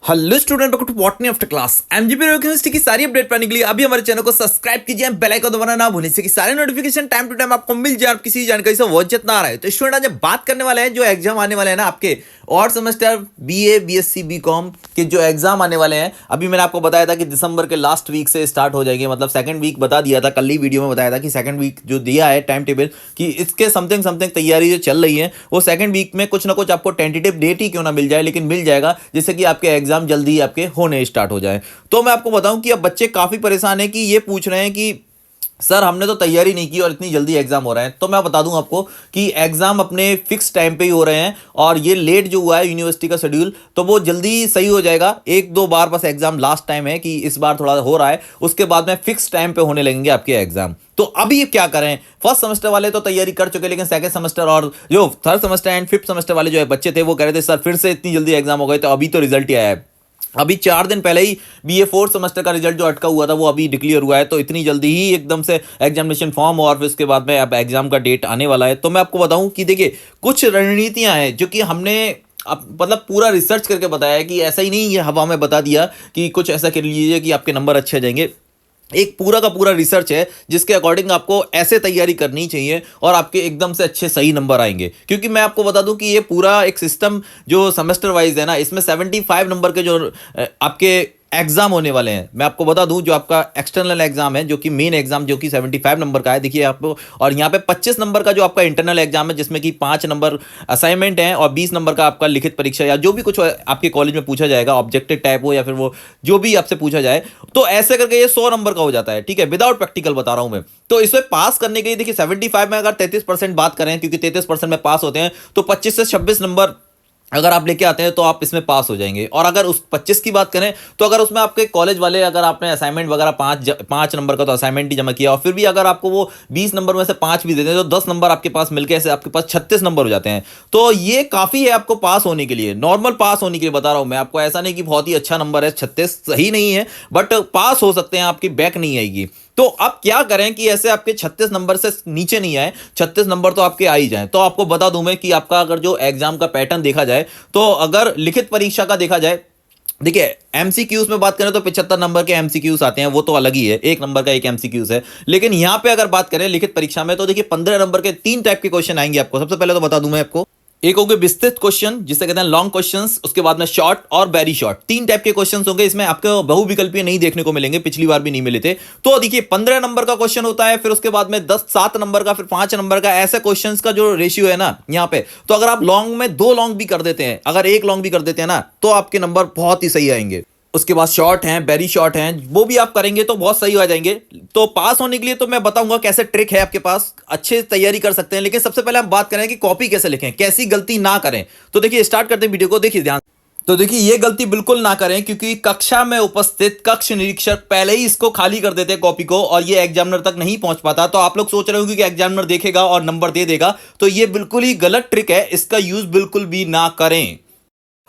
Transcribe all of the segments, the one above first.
Hello student, welcome to botany after class. MGP university की सारी update पाने के लिए अभी हमारे चैनल को सब्सक्राइब कीजिए, बेल आइकन दबाना ना भूलें, कि सारे नोटिफिकेशन टाइम टू टाइम आपको मिल जाए, आप किसी जानकारी से वंचित ना रहे। तो स्टूडेंट आज बात करने वाले हैं जो एग्जाम आने वाले हैं ना आपके और सेमेस्टर बीए बीएससी बीकॉम के जो एग्जाम आने वाले हैं। अभी मैंने आपको बताया था कि दिसंबर के लास्ट वीक से स्टार्ट हो जाएंगे, मतलब सेकंड वीक बता दिया था, कल ही वीडियो में बताया था कि सेकंड वीक जो दिया है टाइम टेबल कि इसके समथिंग समथिंग तैयारी जो चल रही है वो सेकंड वीक में कुछ ना कुछ आपको टेंटेटिव डेट ही क्यों ना मिल जाए, लेकिन मिल जाएगा, जिससे कि आपके एग्जाम जल्दी आपके होने स्टार्ट हो जाए। तो मैं आपको बताऊं कि अब बच्चे काफी परेशान हैं कि ये पूछ रहे हैं कि सर हमने तो तैयारी नहीं की और इतनी जल्दी एग्जाम हो रहे हैं। तो मैं बता दूं आपको कि एग्जाम अपने फिक्स टाइम पे ही हो रहे हैं और ये लेट जो हुआ है यूनिवर्सिटी का शेड्यूल तो वो जल्दी सही हो जाएगा। एक दो बार बस एग्जाम लास्ट टाइम है कि इस बार थोड़ा हो रहा है, उसके बाद में फिक्स टाइम पे होने लगेंगे आपके एग्जाम। तो अभी क्या करें, फर्स्ट सेमेस्टर वाले तो तैयारी कर चुके, लेकिन सेकंड सेमेस्टर और जो third semester and fifth semester वाले जो है बच्चे थे वो कह रहे थे सर फिर से इतनी जल्दी एग्जाम हो गए। तो अभी तो रिजल्ट ही आया है, अभी 4 दिन पहले ही बीए फोर्थ सेमेस्टर का रिजल्ट जो अटका हुआ था वो अभी डिक्लेयर हुआ है। तो इतनी जल्दी ही एकदम से एग्जामिनेशन फॉर्म और फिर उसके बाद में अब एग्जाम का डेट आने वाला है। तो मैं आपको बताऊं कि देखिए कुछ रणनीतियां हैं जो कि हमने अब मतलब पूरा रिसर्च करके बताया है कि ऐसा ही नहीं ये हवा में बता दिया कि कुछ ऐसा कर लीजिए कि आपके नंबर अच्छे आ जाएंगे। एक पूरा का पूरा रिसर्च है जिसके अकॉर्डिंग आपको ऐसे तैयारी करनी चाहिए और आपके एकदम से अच्छे सही नंबर आएंगे। क्योंकि मैं आपको बता दूं कि ये पूरा एक सिस्टम जो सेमेस्टर वाइज है ना, इसमें 75 नंबर के जो आपके एग्जाम होने वाले हैं। मैं आपको बता दूं जो आपका एक्सटर्नल एग्जाम है जो कि मेन एग्जाम जो कि 75 नंबर का है, देखिए आपको, और यहाँ पे 25 नंबर का जो आपका इंटरनल एग्जाम है जिसमें कि 5 नंबर असाइनमेंट है और 20 नंबर का आपका लिखित परीक्षा या जो भी कुछ आपके कॉलेज में पूछा जाएगा, ऑब्जेक्टिव टाइप हो या फिर वो जो भी आपसे पूछा जाए। तो ऐसे करके ये 100 नंबर का हो जाता है, ठीक है, विदाउट प्रैक्टिकल बता रहा हूं मैं। तो इसमें पास करने के लिए देखिए 75 में अगर 33% बात करें, क्योंकि 33% में पास होते हैं, तो 25 से 26 नंबर अगर आप लेके आते हैं तो आप इसमें पास हो जाएंगे। और अगर उस 25 की बात करें तो अगर उसमें आपके कॉलेज वाले अगर आपने असाइनमेंट वगैरह 5 नंबर का तो असाइनमेंट ही जमा किया और फिर भी अगर आपको वो 20 नंबर में से 5 भी देते हैं तो 10 नंबर आपके पास मिलके ऐसे आपके पास 36 नंबर हो जाते हैं। तो ये काफी है आपको पास होने के लिए, नॉर्मल पास होने के लिए बता रहा हूं मैं आपको। ऐसा नहीं कि बहुत ही अच्छा नंबर है, 36 सही नहीं है बट पास हो सकते हैं, आपकी बैक नहीं आएगी। तो अब क्या करें कि ऐसे आपके 36 नंबर से नीचे नहीं आए, 36 नंबर तो आपके आ ही जाए। तो आपको बता दूं मैं कि आपका अगर जो एग्जाम का पैटर्न देखा जाए तो अगर लिखित परीक्षा का देखा जाए, देखिए एमसीक्यूज में बात करें तो 75 नंबर के एमसीक्यूज आते हैं, वो तो अलग ही है, 1 नंबर का एक एमसीक्यूज है। लेकिन यहां पे अगर बात करें लिखित परीक्षा में तो देखिए 15 नंबर के 3 टाइप के क्वेश्चन आएंगे आपको। सबसे पहले तो बता दूं मैं आपको, एक होंगे विस्तृत क्वेश्चन जिसे कहते हैं लॉन्ग क्वेश्चन्स, उसके बाद में शॉर्ट और वेरी शॉर्ट, 3 टाइप के क्वेश्चंस होंगे। इसमें आपको बहुविकल्पीय नहीं देखने को मिलेंगे, पिछली बार भी नहीं मिले थे। तो देखिए 15 नंबर का क्वेश्चन होता है, फिर उसके बाद में 7 नंबर का, फिर 5 नंबर का, ऐसे क्वेश्चंस का जो रेशियो है ना यहाँ पे। तो अगर आप लॉन्ग में 2 लॉन्ग भी कर देते हैं, अगर 1 लॉन्ग भी कर देते हैं ना, तो आपके नंबर बहुत ही सही आएंगे। उसके बाद शॉर्ट हैं, वेरी शॉर्ट हैं, वो भी आप करेंगे तो बहुत सही हो जाएंगे। तो पास होने के लिए तो मैं बताऊंगा कैसे ट्रिक है आपके पास, अच्छे तैयारी कर सकते हैं। लेकिन सबसे पहले हम बात करें कि कॉपी कैसे लिखें, कैसी गलती ना करें। तो देखिए स्टार्ट करते हैं वीडियो को, देखिए ध्यान। तो देखिए ये गलती बिल्कुल ना करें क्योंकि कक्षा में उपस्थित कक्ष निरीक्षक पहले ही इसको खाली कर देते हैं कॉपी को और ये एग्जामिनर तक नहीं पहुंच पाता। तो आप लोग सोच रहे होंगे कि एग्जामिनर देखेगा और नंबर दे देगा, तो ये बिल्कुल ही गलत ट्रिक है, इसका यूज बिल्कुल भी ना करें।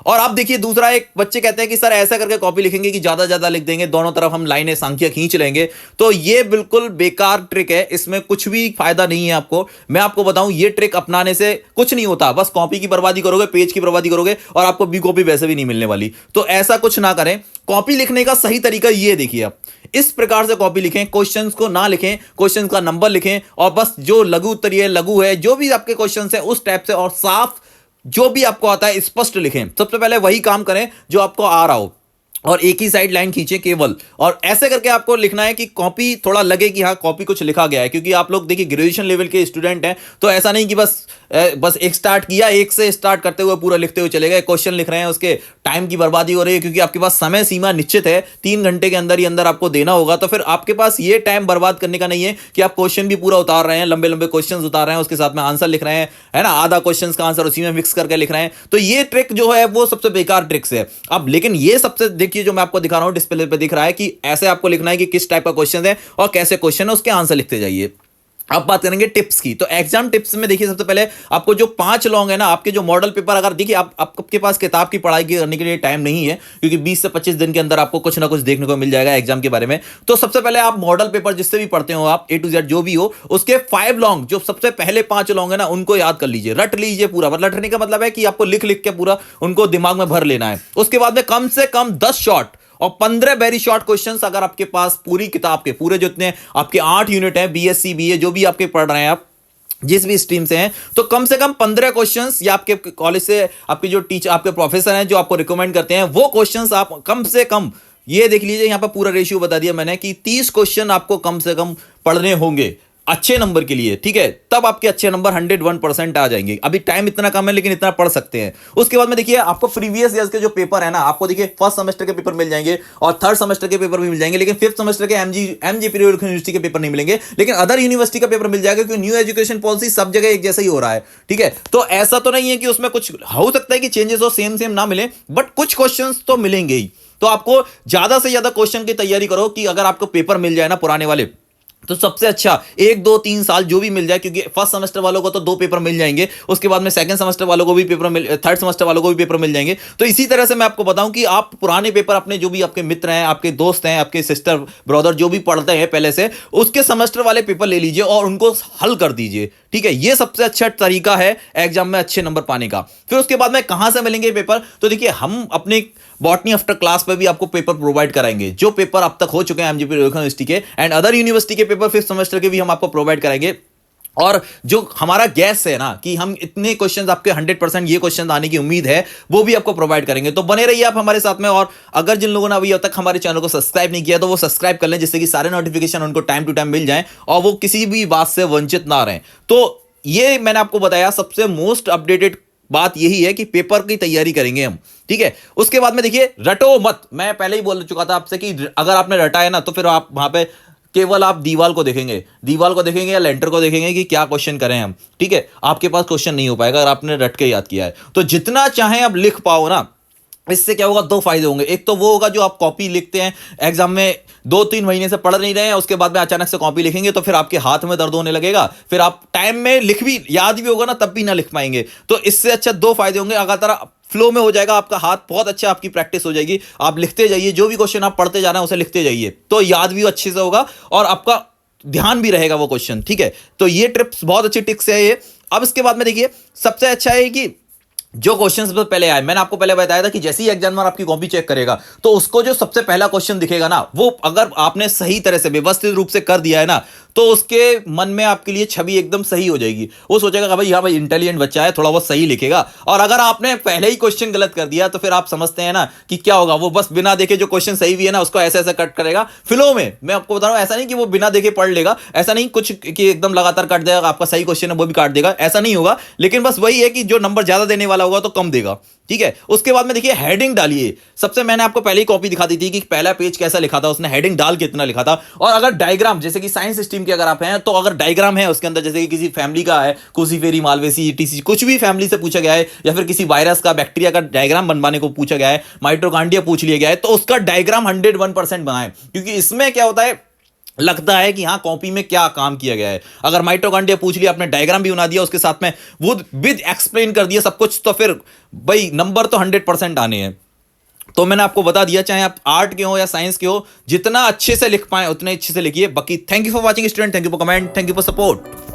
और आप देखिए दूसरा, एक बच्चे कहते हैं कि सर ऐसा करके कॉपी लिखेंगे कि ज्यादा लिख देंगे, दोनों तरफ हम लाइनें संख्या खींच लेंगे। तो ये बिल्कुल बेकार ट्रिक है, इसमें कुछ भी फायदा नहीं है आपको। मैं आपको बताऊं ये ट्रिक अपनाने से कुछ नहीं होता, बस कॉपी की बर्बादी करोगे, पेज की बर्बादी करोगे और आपको बी कॉपी वैसे भी नहीं मिलने वाली। तो ऐसा कुछ ना करें। कॉपी लिखने का सही तरीका ये देखिए, आप इस प्रकार से कॉपी लिखें, क्वेश्चंस को ना लिखें, क्वेश्चंस का नंबर लिखें और बस जो लघु उत्तरीय लघु है जो भी आपके क्वेश्चंस है उस टाइप से और साफ जो भी आपको आता है स्पष्ट लिखें। सबसे पहले वही काम करें जो आपको आ रहा हो और एक ही साइड लाइन खींचे केवल। और ऐसे करके आपको लिखना है कि कॉपी थोड़ा लगे कि हाँ कॉपी कुछ लिखा गया है। क्योंकि आप लोग देखिए ग्रेजुएशन लेवल के स्टूडेंट हैं, तो ऐसा नहीं कि बस एक स्टार्ट किया, एक से स्टार्ट करते हुए पूरा लिखते हुए चले गए, क्वेश्चन लिख रहे हैं, उसके टाइम की बर्बादी हो रही है। क्योंकि आपके पास समय सीमा निश्चित है, 3 घंटे के अंदर ही अंदर आपको देना होगा। तो फिर आपके पास ये टाइम बर्बाद करने का नहीं है कि आप क्वेश्चन भी पूरा उतार रहे हैं, लंबे लंबे क्वेश्चन उतार रहे हैं, उसके साथ में आंसर लिख रहे हैं, है ना, आधा क्वेश्चन का आंसर उसी में मिक्स करके लिख रहे हैं। तो ये ट्रिक जो है वो सबसे बेकार ट्रिक्स है। अब लेकिन ये सबसे देखिए जो मैं आपको दिखा रहा हूं डिस्प्ले पे दिख रहा है कि ऐसे आपको लिखना है कि किस टाइप का क्वेश्चन है और कैसे क्वेश्चन है, उसके आंसर लिखते जाइए। अब बात करेंगे टिप्स की। तो एग्जाम टिप्स में देखिए, सबसे पहले आपको जो 5 लॉन्ग है ना, आपके जो मॉडल पेपर, अगर देखिए आपके पास किताब की पढ़ाई करने के लिए टाइम नहीं है, क्योंकि 20 से 25 दिन के अंदर आपको कुछ ना कुछ देखने को मिल जाएगा एग्जाम के बारे में। तो सबसे पहले आप मॉडल पेपर जिससे भी पढ़ते हो आप, A to Z जो भी हो, उसके 5 लॉन्ग, जो सबसे पहले 5 लॉन्ग है ना, उनको याद कर लीजिए, रट लीजिए पूरा। मतलब रटने का मतलब है कि आपको लिख लिख के पूरा उनको दिमाग में भर लेना है। उसके बाद में कम से कम 10 शॉर्ट और 15 वेरी शॉर्ट क्वेश्चंस, अगर आपके पास पूरी किताब के पूरे जितने आपके 8 यूनिट है, बीएससी बीए जो भी आपके पढ़ रहे हैं आप, जिस भी स्ट्रीम से हैं, तो कम से कम 15 क्वेश्चंस, या आपके कॉलेज से आपके जो टीचर, आपके प्रोफेसर हैं जो आपको रिकमेंड करते हैं, वो क्वेश्चंस आप कम से कम, ये देख लीजिए यहां पर पूरा रेशियो बता दिया मैंने कि 30 क्वेश्चन आपको कम से कम पढ़ने होंगे अच्छे नंबर के लिए, ठीक है। तब आपके अच्छे नंबर 101% आ जाएंगे। अभी टाइम इतना कम है, लेकिन इतना पढ़ सकते हैं। उसके बाद में देखिए, आपको प्रीवियस ईयर्स के जो पेपर है ना, आपको देखिए फर्स्ट सेमेस्टर के पेपर मिल जाएंगे और थर्ड सेमेस्टर के पेपर भी मिल जाएंगे, लेकिन फिफ्थ सेमेस्टर के एमजी यूनिवर्सिटी के पेपर नहीं मिलेंगे, लेकिन अदर यूनिवर्सिटी का पेपर मिल जाएगा, क्योंकि न्यू एजुकेशन पॉलिसी सब जगह एक जैसा ही हो रहा है, ठीक है। तो ऐसा तो नहीं है कि उसमें कुछ हो सकता है कि चेंजेस हो, सेम सेम ना मिले, बट कुछ क्वेश्चन तो मिलेंगे ही। तो आपको ज्यादा से ज्यादा क्वेश्चन की तैयारी करो कि अगर आपको पेपर मिल जाए ना पुराने वाले, तो सबसे अच्छा 1 2 3 साल जो भी मिल जाए, क्योंकि फर्स्ट सेमेस्टर वालों को तो 2 पेपर मिल जाएंगे, उसके बाद में सेकंड सेमेस्टर वालों को भी पेपर थर्ड सेमेस्टर वालों को भी पेपर मिल जाएंगे। तो इसी तरह से मैं आपको बताऊं कि आप पुराने पेपर अपने जो भी आपके मित्र हैं, आपके दोस्त हैं, आपके सिस्टर ब्रदर जो भी पढ़ते हैं पहले से, उसके सेमेस्टर वाले पेपर ले लीजिए और उनको हल कर दीजिए, ठीक है। ये सबसे अच्छा तरीका है एग्जाम में अच्छे नंबर पाने का। फिर उसके बाद में कहां से मिलेंगे पेपर, तो देखिए हम अपने बॉटनी आफ्टर क्लास पे भी आपको पेपर प्रोवाइड कराएंगे, जो पेपर अब तक हो चुके हैं एमजीपी यूनिवर्सिटी के एंड अदर यूनिवर्सिटी के पेपर फिफ्थ सेमेस्टर के भी हम आपको प्रोवाइड कराएंगे। और जो हमारा गैस है ना कि हम इतने क्वेश्चंस आपके 100% ये क्वेश्चन आने की उम्मीद है, वो भी आपको प्रोवाइड करेंगे। तो बने रहिए आप हमारे साथ में। और अगर जिन लोगों ने अभी तक हमारे चैनल को सब्सक्राइब नहीं किया, तो वो सब्सक्राइब कर लें, जिससे कि सारे नोटिफिकेशन उनको टाइम टू टाइम मिल जाएं और वो किसी भी बात से वंचित ना रहें। तो ये मैंने आपको बताया, सबसे मोस्ट अपडेटेड बात यही है कि पेपर की तैयारी करेंगे हम, ठीक है। उसके बाद में देखिए, रटो मत। मैं पहले ही बोल चुका था आपसे कि अगर आपने रटा है ना, तो फिर आप वहां पे केवल आप दीवार को देखेंगे या लेंटर को देखेंगे कि क्या क्वेश्चन करें हम, ठीक है। आपके पास क्वेश्चन नहीं हो पाएगा अगर आपने रट के याद किया है। तो जितना चाहे आप लिख पाओ ना, इससे क्या होगा, 2 फायदे होंगे। एक तो वो होगा जो आप कॉपी लिखते हैं एग्जाम में, 2-3 महीने से पढ़ नहीं रहे हैं, उसके बाद में अचानक से कॉपी लिखेंगे तो फिर आपके हाथ में दर्द होने लगेगा, फिर आप टाइम में लिख भी, याद भी होगा ना, तब भी ना लिख पाएंगे। तो इससे अच्छा 2 फायदे होंगे। अगर तरह फ्लो में हो जाएगा आपका हाथ, बहुत अच्छा आपकी प्रैक्टिस हो जाएगी, आप लिखते जाइए, जो भी क्वेश्चन आप पढ़ते जाना है उसे लिखते जाइए, तो याद भी अच्छे से होगा और आपका ध्यान भी रहेगा वो क्वेश्चन, ठीक है। तो ये टिप्स बहुत अच्छी टिप्स है ये। अब इसके बाद में देखिए, सबसे अच्छा है कि जो क्वेश्चंस पहले आए, मैंने आपको पहले बताया था कि जैसे ही एग्जामिनर आपकी कॉपी चेक करेगा, तो उसको जो सबसे पहला क्वेश्चन दिखेगा ना, वो अगर आपने सही तरह से व्यवस्थित रूप से कर दिया है ना, तो उसके मन में आपके लिए छवि एकदम सही हो जाएगी। वो सोचेगा कि भाई हाँ भाई इंटेलिजेंट बच्चा है, थोड़ा बहुत सही लिखेगा। और अगर आपने पहले ही क्वेश्चन गलत कर दिया, तो फिर आप समझते हैं ना कि क्या होगा, वो बस बिना देखे जो क्वेश्चन सही भी है ना, उसको ऐसा ऐसा कट करेगा फ्लो में। मैं आपको बता रहा हूं, ऐसा नहीं कि वो बिना देखे पढ़ लेगा, ऐसा नहीं कुछ कि एकदम लगातार काट देगा, आपका सही क्वेश्चन है वो भी काट देगा, ऐसा नहीं होगा। लेकिन बस वही है कि जो नंबर ज्यादा देने वाला होगा तो कम देगा, ठीक है। उसके बाद में देखिए, हेडिंग डालिए। सबसे मैंने आपको पहले ही कॉपी दिखा दी थी कि पहला पेज कैसा लिखा था, उसने हेडिंग डाल के इतना लिखा था। और अगर डायग्राम, जैसे कि साइंस स्ट्रीम के अगर आप हैं, तो अगर डायग्राम है उसके अंदर, जैसे कि किसी फैमिली का है, कोसीफेरी मालवेसी ईटीसी, कुछ भी फैमिली से पूछा गया है, या फिर किसी वायरस का, बैक्टीरिया का डायग्राम बनवाने को पूछा गया है, माइटोकॉन्ड्रिया पूछ लिया गया है, तो उसका डायग्राम 101% बनाएं। क्योंकि इसमें क्या होता है, लगता है कि हाँ कॉपी में क्या काम किया गया है। अगर माइटोकॉन्ड्रिया पूछ लिया, आपने डायग्राम भी बना दिया, उसके साथ में वो विद एक्सप्लेन कर दिया सब कुछ, तो फिर भाई नंबर तो 100% आने हैं। तो मैंने आपको बता दिया, चाहे आप आर्ट के हो या साइंस के हो, जितना अच्छे से लिख पाए उतने अच्छे से लिखिए। बाकी thank you for watching student, thank you for comment, thank you for support.